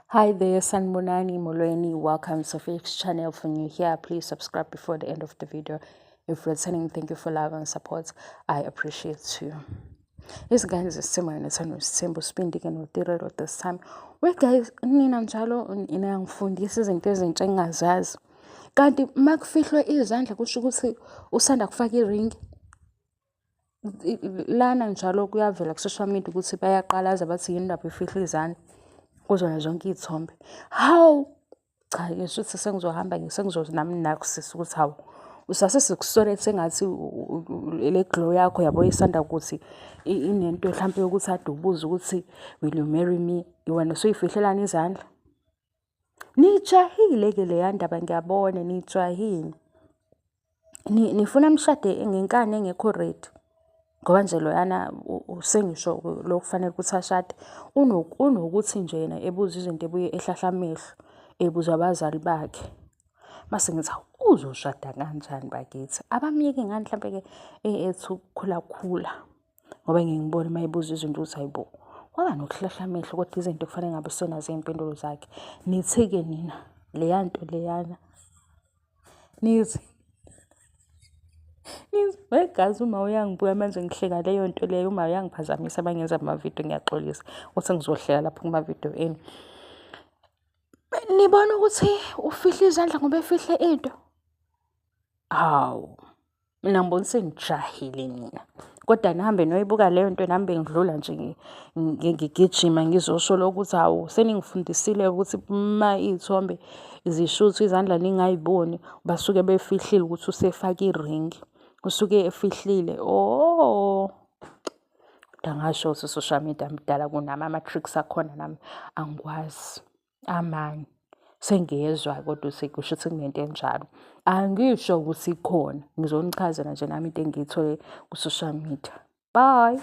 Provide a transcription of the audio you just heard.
Hi there, Sanbonani Molweni. Welcome to Fix channel. For new here, please subscribe before the end of the video. If returning, thank you for love and support. I appreciate you. This guys is similar in the simple spending and material at this time. Well, guys, nina njalo inangifundisa izinto ezintsha engazazi. Kanti makufihlwe izandla kusho ukuthi usanda kufaka iring. Lana njalo kuyavela ku social media ukuthi bayaqalaza bathi yindaba ifihla izandla. Kuzona zonke iy'thombe. Hawu cha ngisho ukuthi sengizohamba nami nakusisa ukuthi hawu usase sikusolele sengathi le glow yakho yabo isanda ukuthi inento mhlawumpe yokuthi ade ubuze ukuthi will you marry me wena usuyifihlelana izandla. Nijahile-ke leya ndaba ngiyabona nijahile. Nifuna mshade ngenkani engekho ready. Ngoba nje loyana usengisho lo kufanele ukuthi ashade unokuthi nje yena ebuza izinto ebuye ehlahla amehlo ebuza abazali bakhe mase ngithi uzoshada kanjani bakithi abamyeke ngani mhlambe-ke ethi ukukhulakhula ngoba ngiyibona mayibuza izinto ukuthi hayibo kwaba nokuhlahla amehlo kodwa izinto kufanele ngabe senazo iy'mpendulo zakhe. Nithi-ke nina leya nto leyana nithi wegazi uma uyangibuka manje ngihleka leyo nto leyo uma uyangiphazamisa abangenza amavidiyo ngiyaxolisa ukuthi ngizohleka lapho kumavidiyo enu. Nibona ukuthi ufihle izandla ngoba efihle into? Hawu mina ngibona senijahile nina kodwa nihambe noyibuka leyo nto nami ngidlula nje ngigijima ngizosho ukuthi hawu seningifundisile ukuthi uma iy'thombe zishuthwa izandla ningayiboni basuke befihlile ukuthi usefake iringi. Usuke efihlile. Angasho ukuthi social media mdala kunami ama-tricks akhona nami angikwazi amanye sengiyezwa kodwa kusho ukuthi kunento enjalo. Angisho ukuthi ikhona ngizonichazela nje nami into engiyithole ku-social media. Bye.